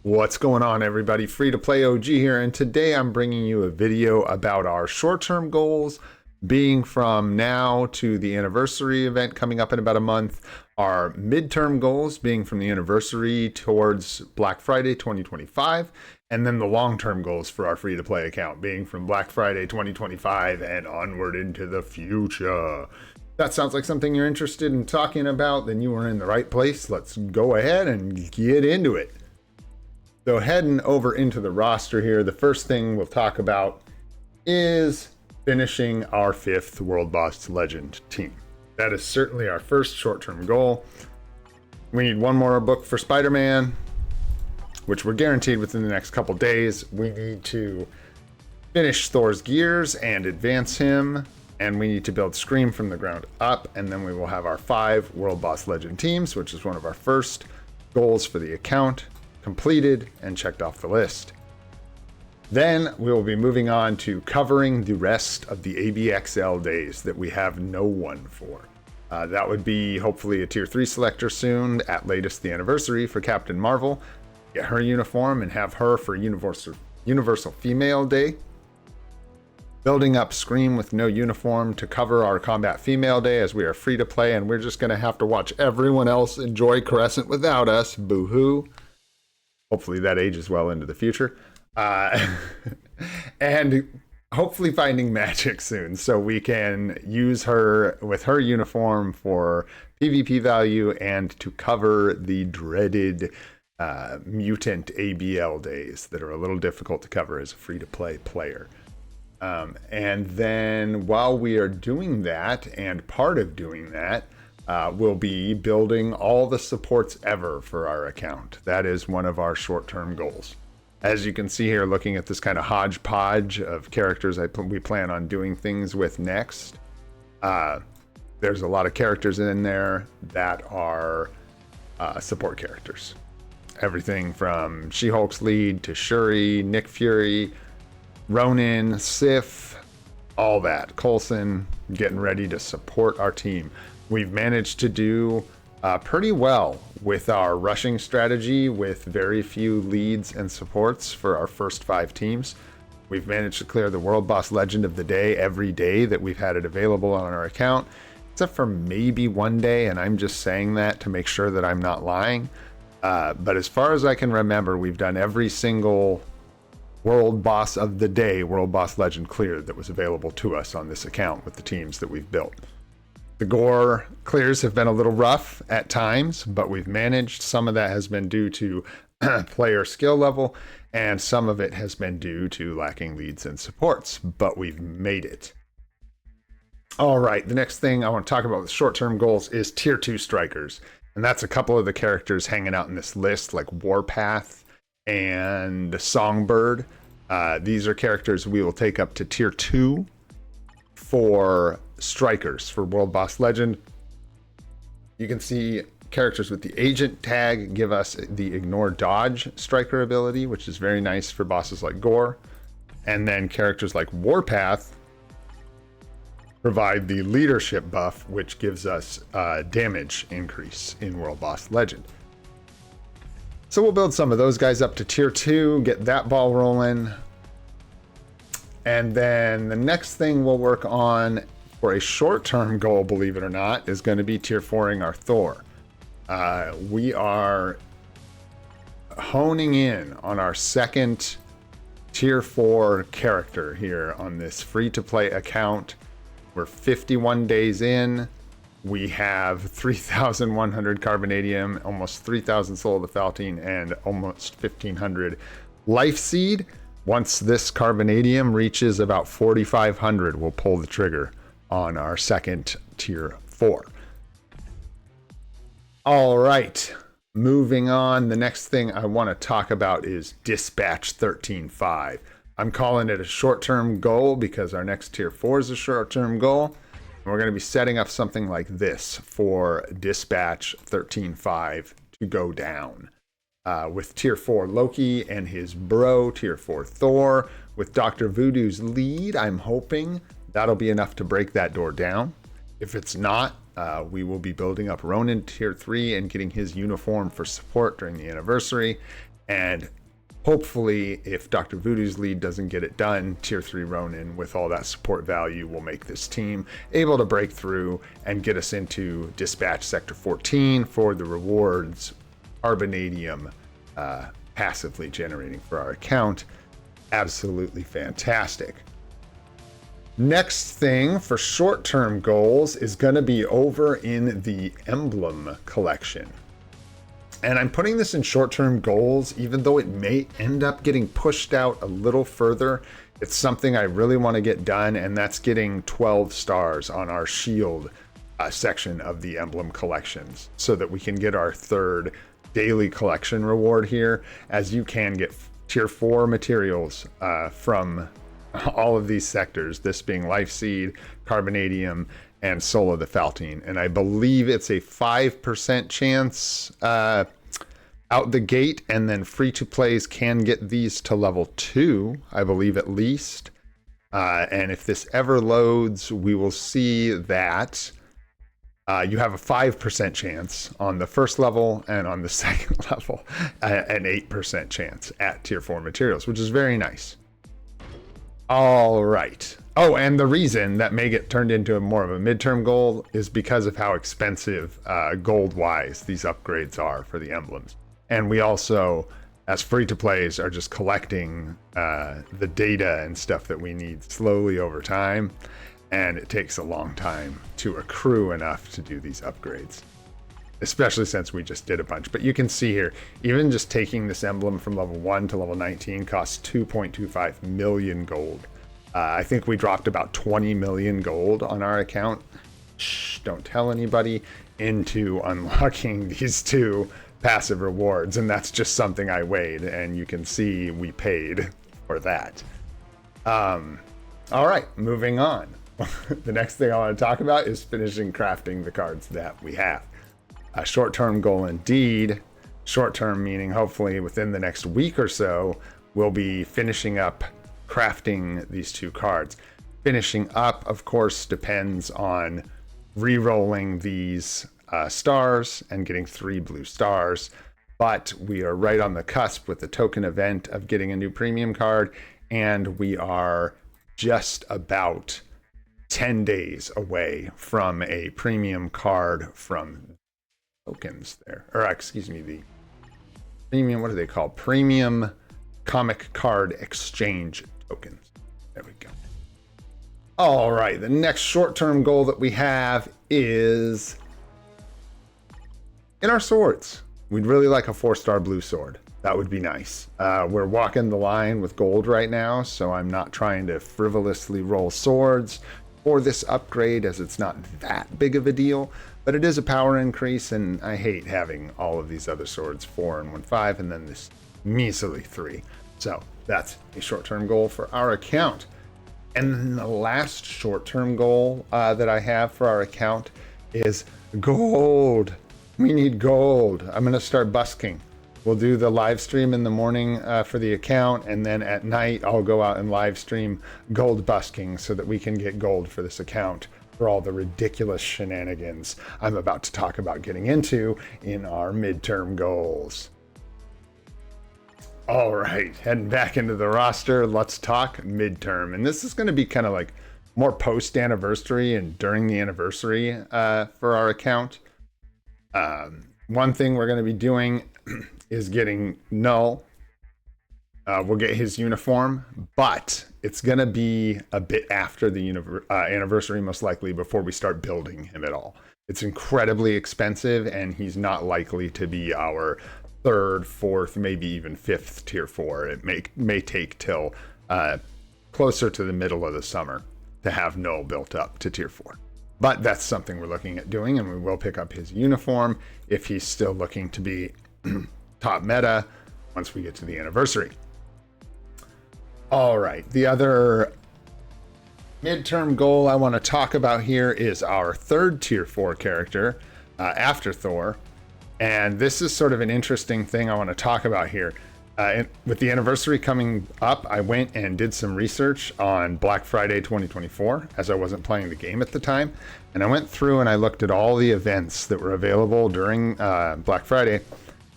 What's going on, everybody? Free to play OG here, and today I'm bringing you a video about our short-term goals being from now to the anniversary event coming up in about a month, our midterm goals being from the anniversary towards Black Friday 2025, and then the long-term goals for our free to play account being from Black Friday 2025 and onward into the future. That sounds like something you're interested in talking about, then you are in the right place. Let's go ahead and get into it. So heading over into the roster here, the first thing we'll talk about is finishing our 5th World Boss Legend team. That is certainly our first short-term goal. We need one more book for Spider-Man, which we're guaranteed within the next couple days. We need to finish Thor's gears and advance him, and we need to build Scream from the ground up, and then we will have our 5 World Boss Legend teams, which is one of our first goals for the account, completed and checked off the list. Then we will be moving on to covering the rest of the ABXL days that we have no one for. That would be hopefully a tier 3 selector soon, at latest the anniversary for Captain Marvel. Get her uniform and have her for Universal Female Day. Building up Scream with no uniform to cover our Combat Female Day, as we are free to play and we're just going to have to watch everyone else enjoy Crescent without us. Boo-hoo. Hopefully that ages well into the future. And hopefully finding Magic soon so we can use her with her uniform for PvP value and to cover the dreaded mutant ABL days that are a little difficult to cover as a free-to-play player. And then while we are doing that, and part of doing that, we'll be building all the supports ever for our account. That is one of our short-term goals. As you can see here, looking at this kind of hodgepodge of characters we plan on doing things with next, there's a lot of characters in there that are support characters. Everything from She-Hulk's lead to Shuri, Nick Fury, Ronin, Sif, all that. Coulson getting ready to support our team. We've managed to do pretty well with our rushing strategy with very few leads and supports for our first 5 teams. We've managed to clear the World Boss Legend of the Day every day that we've had it available on our account, except for maybe one day, and I'm just saying that to make sure that I'm not lying. But as far as I can remember, we've done every single World Boss of the Day, World Boss Legend cleared that was available to us on this account with the teams that we've built. The gore clears have been a little rough at times, but we've managed. Some of that has been due to player skill level, and some of it has been due to lacking leads and supports, but we've made it. All right, the next thing I want to talk about with short-term goals is tier 2 strikers, and that's a couple of the characters hanging out in this list, like Warpath and Songbird. These are characters we will take up to tier 2 for strikers for World Boss Legend. You can see characters with the agent tag give us the ignore dodge striker ability, which is very nice for bosses like Gore. And then characters like Warpath provide the leadership buff, which gives us damage increase in World Boss Legend. So we'll build some of those guys up to tier 2, get that ball rolling. And then the next thing we'll work on for a short-term goal, believe it or not, is going to be tier 4ing our Thor. We are honing in on our second tier 4 character here on this free-to-play account. We're 51 days in. We have 3,100 carbonadium, almost 3,000 soul of the Faltine, and almost 1,500 life seed. Once this carbonadium reaches about 4,500, we'll pull the trigger on our second tier 4. All right, moving on. The next thing I want to talk about is Dispatch 13.5. I'm calling it a short-term goal because our next tier 4 is a short-term goal. And we're going to be setting up something like this for Dispatch 13.5 to go down. With tier 4 Loki and his bro, tier 4 Thor, with Dr. Voodoo's lead, I'm hoping that'll be enough to break that door down. If it's not, we will be building up Ronin tier 3 and getting his uniform for support during the anniversary. And hopefully, if Dr. Voodoo's lead doesn't get it done, Tier 3 Ronin, with all that support value, will make this team able to break through and get us into Dispatch Sector 14 for the rewards, Carbonadium, passively generating for our account. Absolutely fantastic. Next thing for short-term goals is going to be over in the emblem collection. And I'm putting this in short-term goals, even though it may end up getting pushed out a little further. It's something I really want to get done, and that's getting 12 stars on our shield section of the emblem collections, so that we can get our third daily collection reward here, as you can get tier 4 materials from all of these sectors, this being Life Seed, Carbonadium, and Soul of the Faltine. And I believe it's a 5% chance out the gate, and then free-to-plays can get these to level 2, I believe, at least. And if this ever loads, we will see that you have a 5% chance on the first level, and on the second level, an 8% chance at tier 4 materials, which is very nice. All right. Oh, and the reason that may get turned into more of a midterm goal is because of how expensive gold-wise these upgrades are for the emblems. And we also, as free-to-plays, are just collecting the data and stuff that we need slowly over time. And it takes a long time to accrue enough to do these upgrades, especially since we just did a bunch. But you can see here, even just taking this emblem from level 1 to level 19 costs 2.25 million gold. I think we dropped about 20 million gold on our account. Shh, don't tell anybody, into unlocking these 2 passive rewards. And that's just something I weighed, and you can see we paid for that. All right, moving on. The next thing I want to talk about is finishing crafting the cards that we have. A short-term goal indeed. Short-term meaning hopefully within the next week or so, we'll be finishing up crafting these 2 cards. Finishing up, of course, depends on re-rolling these stars and getting 3 blue stars. But we are right on the cusp with the token event of getting a new premium card, and we are just about 10 days away from a premium card from tokens there, or excuse me, the premium, what are they called? Premium comic card exchange tokens. There we go. All right, the next short-term goal that we have is in our swords. We'd really like a 4-star blue sword. That would be nice. We're walking the line with gold right now, so I'm not trying to frivolously roll swords for this upgrade, as it's not that big of a deal, but it is a power increase, and I hate having all of these other swords 4 and 1/5, and then this measly 3. So that's a short-term goal for our account. And then the last short-term goal that I have for our account is gold. We need gold. I'm gonna start busking. We'll do the live stream in the morning for the account, and then at night I'll go out and live stream gold busking so that we can get gold for this account for all the ridiculous shenanigans I'm about to talk about getting into in our midterm goals. All right, heading back into the roster, let's talk midterm. And this is going to be kind of like more post-anniversary and during the anniversary for our account. One thing we're going to be doing is getting Null. We'll get his uniform, but it's going to be a bit after the anniversary, most likely, before we start building him at all. It's incredibly expensive, and he's not likely to be our 3rd, 4th, maybe even 5th tier 4. It may take till closer to the middle of the summer to have Null built up to tier 4. But that's something we're looking at doing, and we will pick up his uniform if he's still looking to be top meta once we get to the anniversary. All right, the other midterm goal I want to talk about here is our 3rd tier 4 character after Thor. And this is sort of an interesting thing I want to talk about here. With the anniversary coming up, I went and did some research on Black Friday 2024, as I wasn't playing the game at the time. And I went through and I looked at all the events that were available during Black Friday.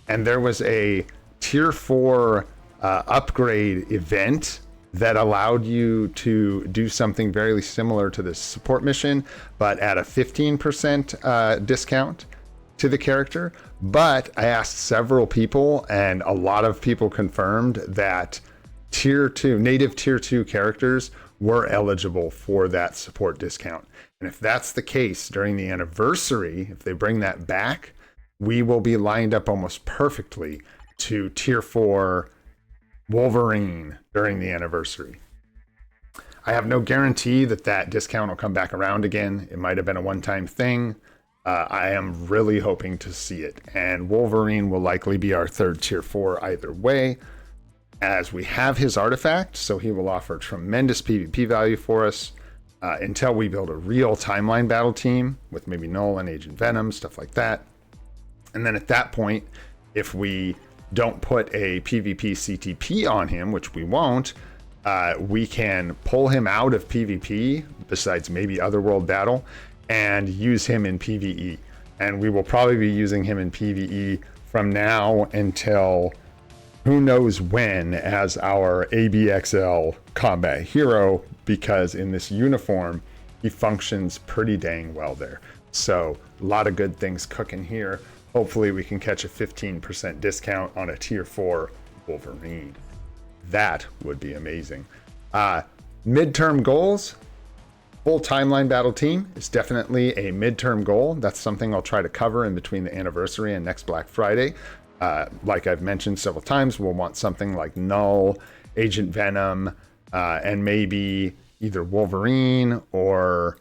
And there was a tier 4 upgrade event that allowed you to do something very similar to this support mission, but at a 15% discount to the character. But I asked several people, and a lot of people confirmed that native tier 2 characters were eligible for that support discount. And if that's the case during the anniversary, if they bring that back, we will be lined up almost perfectly to tier 4 Wolverine during the anniversary. I have no guarantee that that discount will come back around again. It might have been a one-time thing. I am really hoping to see it. And Wolverine will likely be our third tier 4 either way, as we have his artifact, so he will offer tremendous PvP value for us until we build a real timeline battle team with maybe Null and Agent Venom, stuff like that. And then at that point, if we don't put a PvP CTP on him, which we won't, we can pull him out of PvP, besides maybe Otherworld Battle, and use him in PvE. And we will probably be using him in PvE from now until who knows when as our ABXL combat hero, because in this uniform, he functions pretty dang well there. So a lot of good things cooking here. Hopefully we can catch a 15% discount on a tier 4 Wolverine. That would be amazing. Midterm goals. Full timeline battle team is definitely a midterm goal. That's something I'll try to cover in between the anniversary and next Black Friday. Like I've mentioned several times, we'll want something like Null, Agent Venom, and maybe either Wolverine, or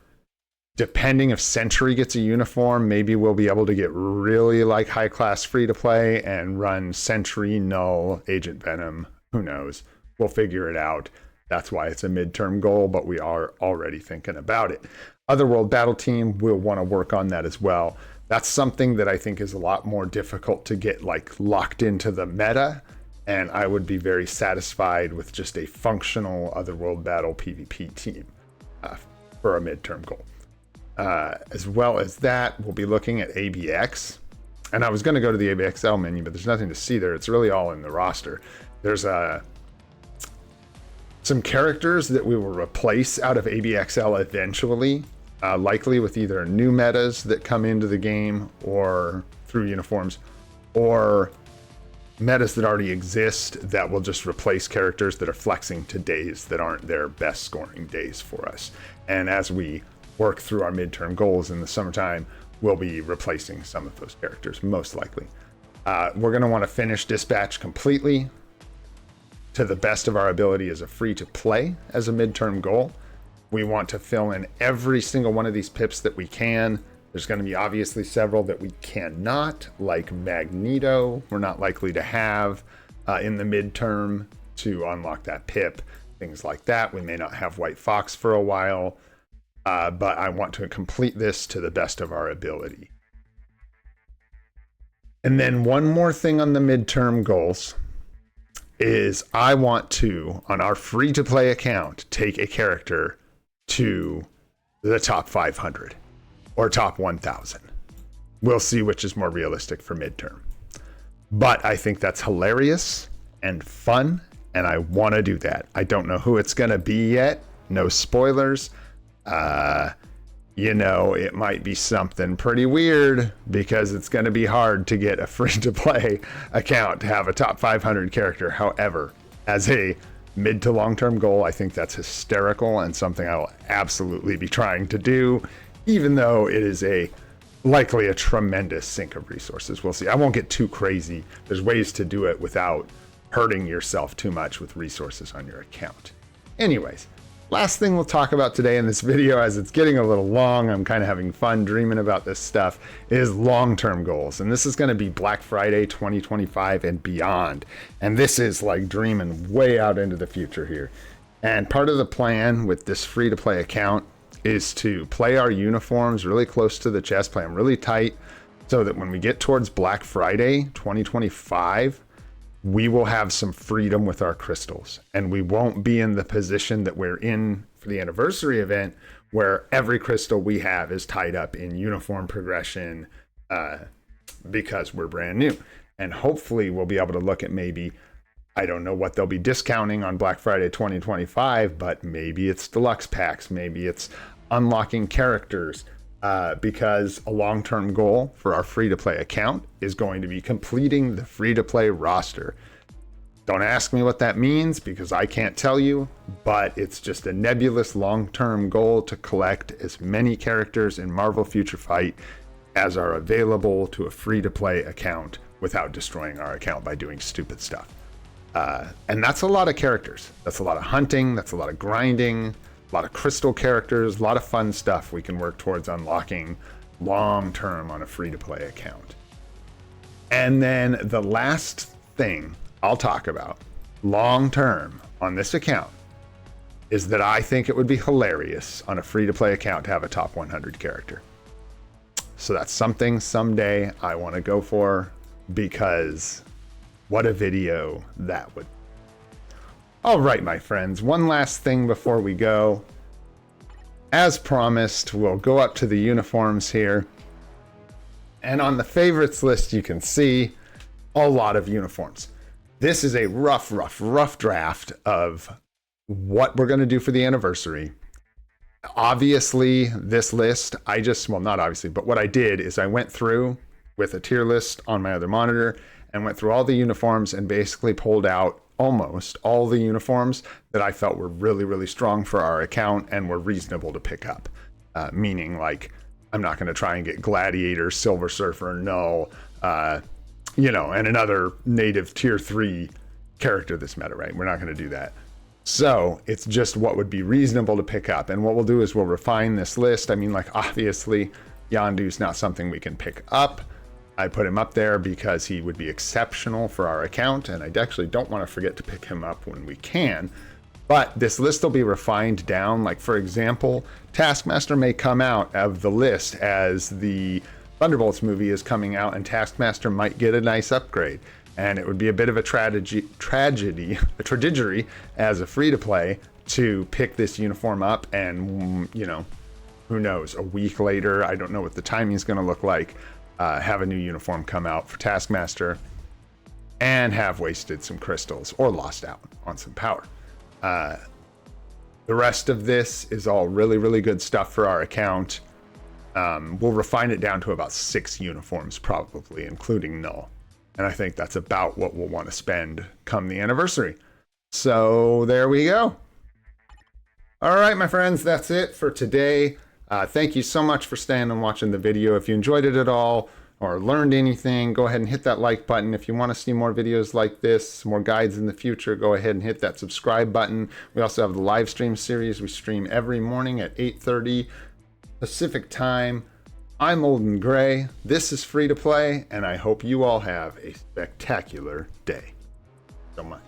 depending if Sentry gets a uniform, maybe we'll be able to get really like high class free to play and run Sentry, Null, Agent Venom. Who knows? We'll figure it out. That's why it's a midterm goal, but we are already thinking about it. Otherworld Battle Team, we'll want to work on that as well. That's something that I think is a lot more difficult to get like locked into the meta, and I would be very satisfied with just a functional Otherworld Battle PvP team for a midterm goal. As well as that, we'll be looking at ABX. And I was going to go to the ABXL menu, but there's nothing to see there. It's really all in the roster. There's some characters that we will replace out of ABXL eventually, likely with either new metas that come into the game or through uniforms, or metas that already exist that will just replace characters that are flexing to days that aren't their best scoring days for us. And as we work through our midterm goals in the summertime, we'll be replacing some of those characters, most likely. We're going to want to finish Dispatch completely to the best of our ability as a free-to-play as a midterm goal. We want to fill in every single one of these pips that we can. There's going to be obviously several that we cannot, like Magneto. We're not likely to have in the midterm to unlock that pip. Things like that. We may not have White Fox for a while. But I want to complete this to the best of our ability. And then one more thing on the midterm goals is I want to, on our free-to-play account, take a character to the top 500 or top 1,000. We'll see which is more realistic for midterm. But I think that's hilarious and fun, and I want to do that. I don't know who it's going to be yet. No spoilers. It might be something pretty weird because it's going to be hard to get a free-to-play account to have a top 500 character. However, as a mid to long-term goal, I think that's hysterical and something I will absolutely be trying to do, even though it is likely a tremendous sink of resources. We'll see. I won't get too crazy. There's ways to do it without hurting yourself too much with resources on your account. Anyways, last thing we'll talk about today in this video, as it's getting a little long, I'm kind of having fun dreaming about this stuff, is long-term goals. And this is going to be Black Friday 2025 and beyond. And this is like dreaming way out into the future here. And part of the plan with this free-to-play account is to play our uniforms really close to the chest, play them really tight, so that when we get towards Black Friday 2025, we will have some freedom with our crystals, and we won't be in the position that we're in for the anniversary event, where every crystal we have is tied up in uniform progression because we're brand new. And hopefully we'll be able to look at maybe, I don't know what they'll be discounting on Black Friday 2025, but maybe it's deluxe packs, maybe it's unlocking characters, because a long-term goal for our free-to-play account is going to be completing the free-to-play roster. Don't ask me what that means because I can't tell you, but it's just a nebulous long-term goal to collect as many characters in Marvel Future Fight as are available to a free-to-play account without destroying our account by doing stupid stuff. And that's a lot of characters. That's a lot of hunting. That's a lot of grinding, a lot of crystal characters, a lot of fun stuff we can work towards unlocking long-term on a free-to-play account. And then the last thing I'll talk about long-term on this account is that I think it would be hilarious on a free-to-play account to have a top 100 character. So that's something someday I want to go for, because what a video that would. All right, my friends, one last thing before we go. As promised, we'll go up to the uniforms here. And on the favorites list, you can see a lot of uniforms. This is a rough draft of what we're going to do for the anniversary. Obviously, this list, well, not obviously, but what I did is I went through with a tier list on my other monitor and went through all the uniforms and basically pulled out almost all the uniforms that I felt were really strong for our account and were reasonable to pick up. Meaning, like, I'm not going to try and get Gladiator, Silver Surfer, Null, and another native tier 3 character this meta, right? We're not going to do that. So it's just what would be reasonable to pick up. And what we'll do is we'll refine this list. I mean, like, obviously, Yondu's not something we can pick up. I put him up there because he would be exceptional for our account, and I actually don't want to forget to pick him up when we can. But this list will be refined down. Like, for example, Taskmaster may come out of the list as the Thunderbolts movie is coming out, and Taskmaster might get a nice upgrade. And it would be a bit of a tragedy as a free-to-play to pick this uniform up and, who knows, a week later, I don't know what the timing is going to look like, have a new uniform come out for Taskmaster and have wasted some crystals or lost out on some power. The rest of this is all really good stuff for our account. We'll refine it down to about 6 uniforms probably, including Null. And I think that's about what we'll want to spend come the anniversary. So there we go. All right, my friends, that's it for today. Thank you so much for staying and watching the video. If you enjoyed it at all or learned anything, go ahead and hit that like button. If you want to see more videos like this, more guides in the future, go ahead and hit that subscribe button. We also have the live stream series. We stream every morning at 8:30 Pacific time. I'm Olden Gray. This is Free to Play, and I hope you all have a spectacular day. So much.